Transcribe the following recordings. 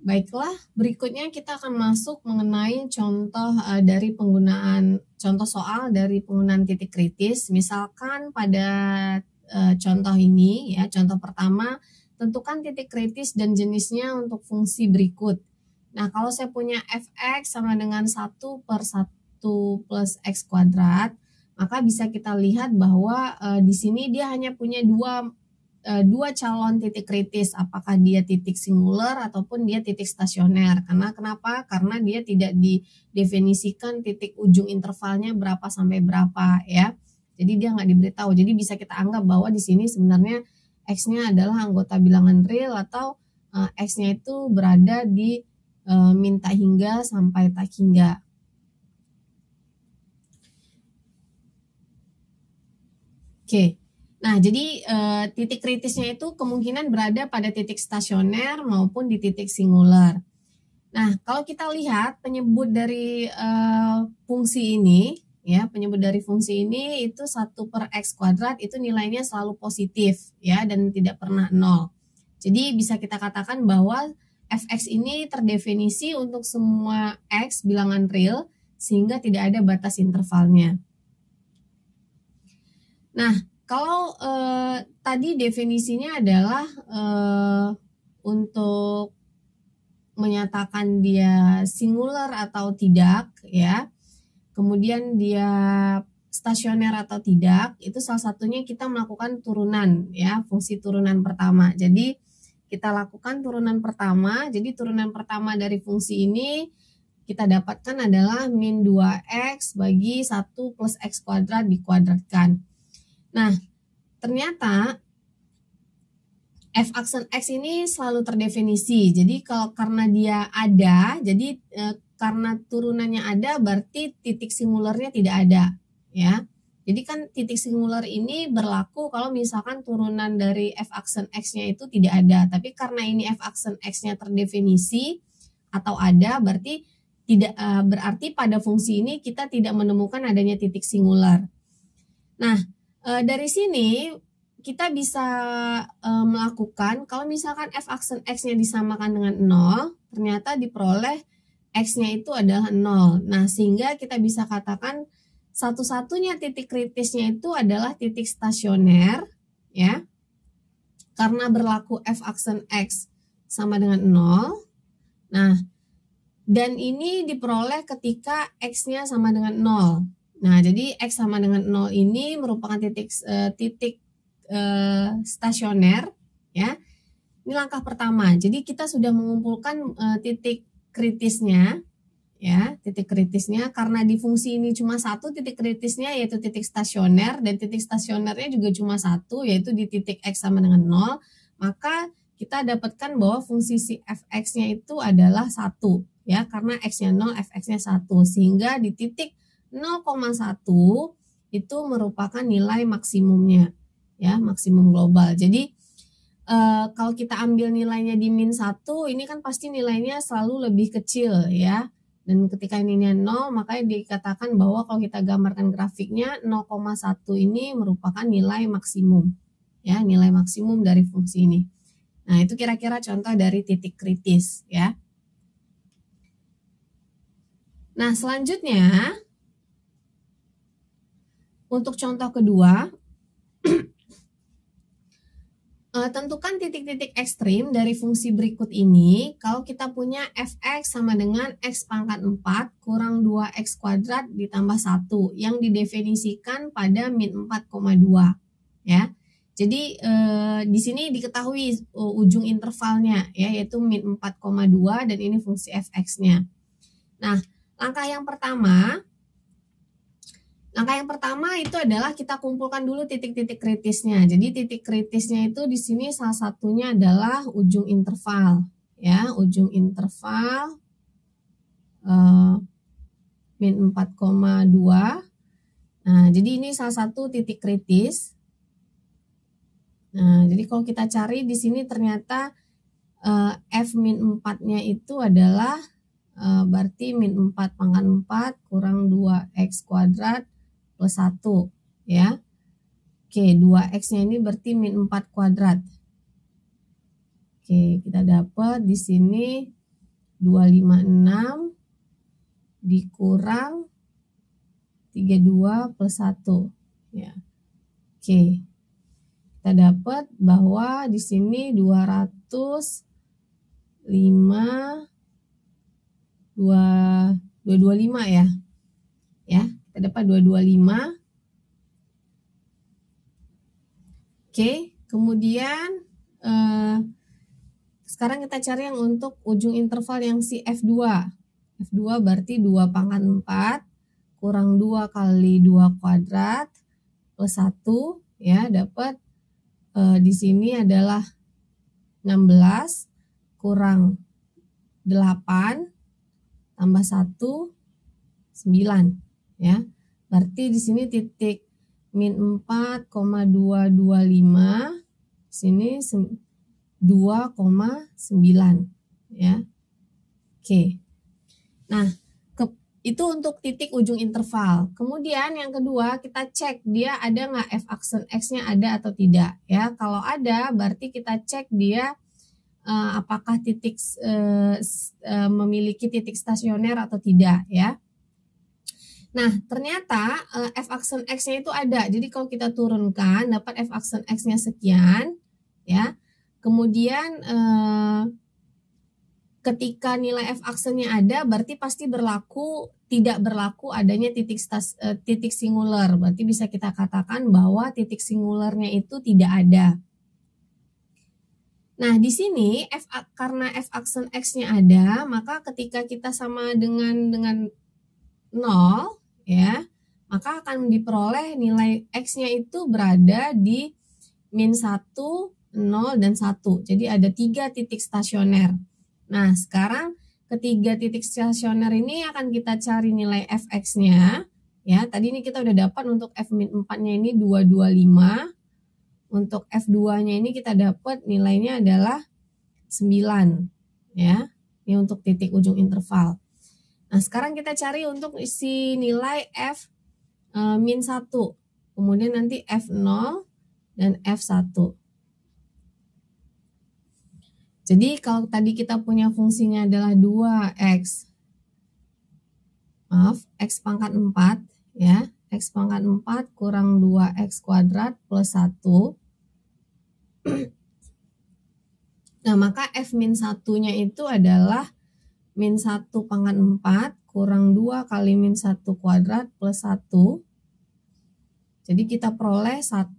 Baiklah, berikutnya kita akan masuk mengenai contoh dari contoh soal dari penggunaan titik kritis. Misalkan pada contoh ini ya, contoh pertama, tentukan titik kritis dan jenisnya untuk fungsi berikut. Nah, kalau saya punya fx sama dengan 1 per 1 plus x kuadrat, maka bisa kita lihat bahwa di sini dia hanya punya dua calon titik kritis, apakah dia titik singular ataupun dia titik stasioner. Karena kenapa? Karena dia tidak didefinisikan titik ujung intervalnya berapa sampai berapa ya. Jadi dia nggak diberitahu. Jadi bisa kita anggap bahwa di sini sebenarnya x-nya adalah anggota bilangan real atau x-nya itu berada di min tak hingga sampai tak hingga. Oke. Nah, jadi titik kritisnya itu kemungkinan berada pada titik stasioner maupun di titik singular. Nah, kalau kita lihat penyebut dari fungsi ini, ya, penyebut dari fungsi ini itu 1 per x kuadrat itu nilainya selalu positif, ya, dan tidak pernah 0. Jadi bisa kita katakan bahwa fx ini terdefinisi untuk semua x bilangan real sehingga tidak ada batas intervalnya. Nah, kalau tadi definisinya adalah untuk menyatakan dia singular atau tidak, ya. Kemudian dia stasioner atau tidak, itu salah satunya kita melakukan turunan, ya, fungsi turunan pertama. Jadi kita lakukan turunan pertama. Jadi turunan pertama dari fungsi ini kita dapatkan adalah min 2x bagi 1 plus x kuadrat dikuadratkan. Nah, ternyata f aksen x ini selalu terdefinisi. Jadi karena dia ada, jadi karena turunannya ada berarti titik singularnya tidak ada, ya. Jadi kan titik singular ini berlaku kalau misalkan turunan dari f aksen x-nya itu tidak ada. Tapi karena ini f aksen x-nya terdefinisi atau ada, berarti tidak berarti pada fungsi ini kita tidak menemukan adanya titik singular. Nah, dari sini kita bisa melakukan kalau misalkan f aksen x-nya disamakan dengan 0, ternyata diperoleh x-nya itu adalah 0. Nah, sehingga kita bisa katakan satu-satunya titik kritisnya itu adalah titik stasioner, ya. Karena berlaku f aksen x sama dengan 0. Nah, dan ini diperoleh ketika x-nya sama dengan 0. Nah, jadi x sama dengan 0 ini merupakan titik stasioner, ya. Ini langkah pertama. Jadi kita sudah mengumpulkan titik kritisnya, ya, titik kritisnya karena di fungsi ini cuma satu titik kritisnya yaitu titik stasioner dan titik stasionernya juga cuma satu yaitu di titik x sama dengan 0, maka kita dapatkan bahwa fungsi si fx-nya itu adalah 1, ya, karena x-nya 0, fx-nya 1, sehingga di titik 0,1 itu merupakan nilai maksimumnya, ya, maksimum global. Jadi kalau kita ambil nilainya di min 1, ini kan pasti nilainya selalu lebih kecil, ya. Dan ketika ini 0, makanya dikatakan bahwa kalau kita gambarkan grafiknya 0,1 ini merupakan nilai maksimum, ya, nilai maksimum dari fungsi ini. Nah, itu kira-kira contoh dari titik kritis, ya. Nah, selanjutnya untuk contoh kedua, tentukan titik-titik ekstrim dari fungsi berikut ini kalau kita punya fx sama dengan x pangkat 4 kurang 2x kuadrat ditambah 1 yang didefinisikan pada min 4,2, ya. Jadi di sini diketahui ujung intervalnya, ya, yaitu min 4,2 dan ini fungsi fx-nya. Nah, langkah yang pertama itu adalah kita kumpulkan dulu titik-titik kritisnya. Jadi titik kritisnya itu di sini salah satunya adalah ujung interval, ya, ujung interval min 4,2. Nah, jadi ini salah satu titik kritis. Nah, jadi kalau kita cari di sini ternyata f min 4-nya itu adalah berarti min 4 pangkat 4 kurang 2x kuadrat plus 1, ya. Oke, 2x-nya ini berarti min 4 kuadrat. Oke, kita dapat di sini 256 dikurang 32 plus 1 ya. Oke. Kita dapat bahwa di sini 225 ya. Ya, kita dapat 225. Oke, kemudian sekarang kita cari yang untuk ujung interval yang si F2. F2 berarti 2 pangkat 4 kurang 2 kali 2 kuadrat plus 1 ya, dapat di sini adalah 16 kurang 8 tambah 1 9 ya. Berarti di sini titik min 4,225, sini 2,9 ya. Oke. Nah, itu untuk titik ujung interval. Kemudian yang kedua kita cek dia ada nggak f aksen x-nya ada atau tidak ya. Kalau ada berarti kita cek dia apakah titik memiliki titik stasioner atau tidak ya. Nah ternyata f aksen x-nya itu ada. Jadi kalau kita turunkan dapat f aksen x-nya sekian ya. Kemudian ketika nilai f aksennya ada berarti pasti tidak berlaku adanya titik singular. Berarti bisa kita katakan bahwa titik singularnya itu tidak ada. Nah, di sini karena f aksen x-nya ada, maka ketika kita sama dengan 0 ya, maka akan diperoleh nilai x-nya itu berada di min 1, 0 dan 1. Jadi ada 3 titik stasioner. Nah, sekarang ketiga titik stasioner ini akan kita cari nilai fx-nya. Ya, tadi ini kita udah dapat untuk f-4-nya ini 225. Untuk f2-nya ini kita dapat nilainya adalah 9. Ya, ini untuk titik ujung interval. Nah, sekarang kita cari untuk isi nilai f min 1. Kemudian nanti f0 dan f1. Jadi kalau tadi kita punya fungsinya adalah 2x, x pangkat 4 ya, x pangkat 4 kurang 2x kuadrat plus 1. Nah maka f min 1-nya itu adalah min 1 pangkat 4 kurang 2 kali min 1 kuadrat plus 1. Jadi kita peroleh 1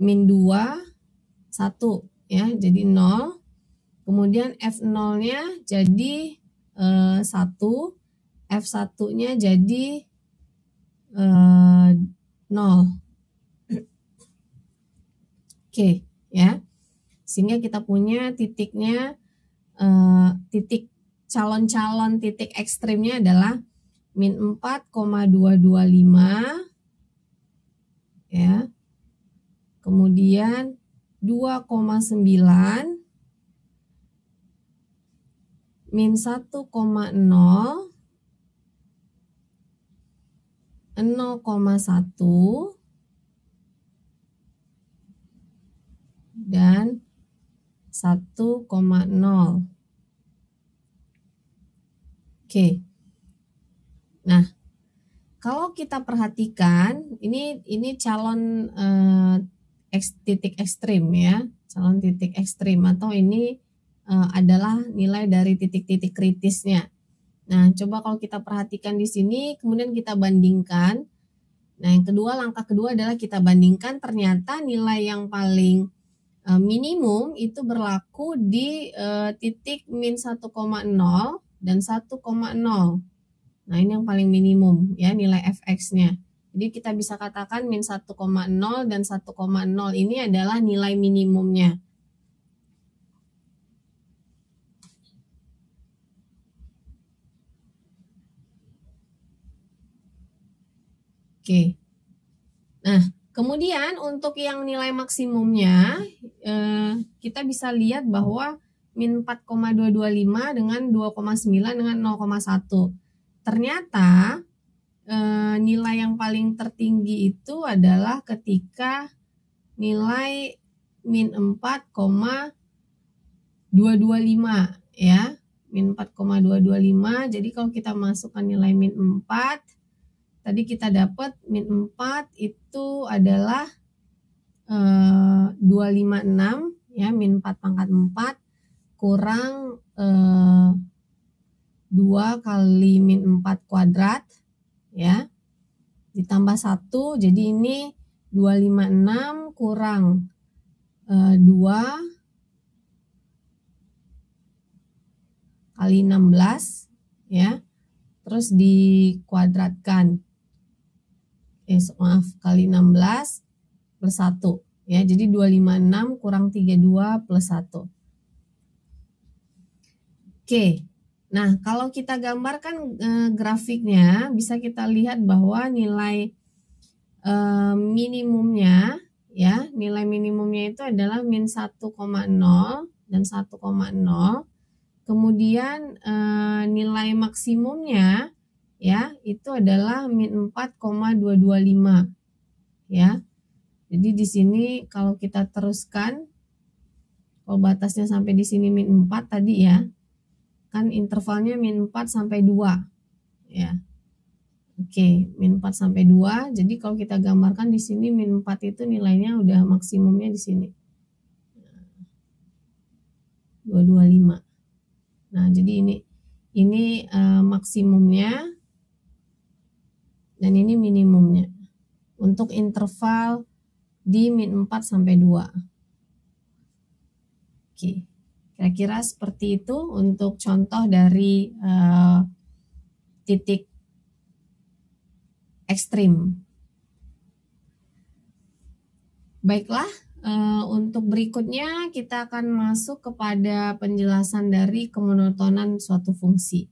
min 2 1 ya, jadi 0. Kemudian F0-nya jadi 1, F1-nya jadi 0. Oke, ya. Sehingga kita punya titiknya titik calon-calon titik ekstrimnya adalah min 4,225 ya. Kemudian 2,9 min 1,0 0,1 dan 1,0. Oke. Nah, kalau kita perhatikan ini calon titik ekstrim ya, calon titik ekstrim atau ini adalah nilai dari titik-titik kritisnya. Nah, coba kalau kita perhatikan di sini, kemudian kita bandingkan. Nah, yang kedua, langkah kedua adalah kita bandingkan ternyata nilai yang paling minimum itu berlaku di titik min 1,0 dan 1,0. Nah, ini yang paling minimum ya nilai fx-nya. Jadi kita bisa katakan min 1,0 dan 1,0 ini adalah nilai minimumnya. Oke. Nah, kemudian untuk yang nilai maksimumnya kita bisa lihat bahwa min 4,225 dengan 2,9 dengan 0,1. Ternyata nilai yang paling tertinggi itu adalah ketika nilai min 4,225 225 ya, min 4,225. Jadi kalau kita masukkan nilai min 4, tadi kita dapat min 4 itu adalah 256 ya, min 4 pangkat 4 kurang 2 kali min 4 kuadrat ya, ditambah 1, jadi ini 256 kurang 2 kali 16 ya, terus dikuadratkan, kali 16 plus 1 ya, jadi 256 kurang 32 plus 1. Oke, nah kalau kita gambarkan grafiknya, bisa kita lihat bahwa nilai minimumnya ya, nilai minimumnya itu adalah min 1,0 dan 1,0. Kemudian nilai maksimumnya ya itu adalah min 4,225 ya. Jadi di sini kalau kita teruskan, kalau batasnya sampai di sini min 4 tadi ya, kan intervalnya min 4 sampai 2 ya. Oke, min 4 sampai 2. Jadi kalau kita gambarkan di sini min 4 itu nilainya udah maksimumnya di sini. 225. Nah, jadi ini maksimumnya dan ini minimumnya untuk interval di min 4 sampai 2. Oke. Kira-kira seperti itu untuk contoh dari titik ekstrim. Baiklah, untuk berikutnya kita akan masuk kepada penjelasan dari kemonotonan suatu fungsi.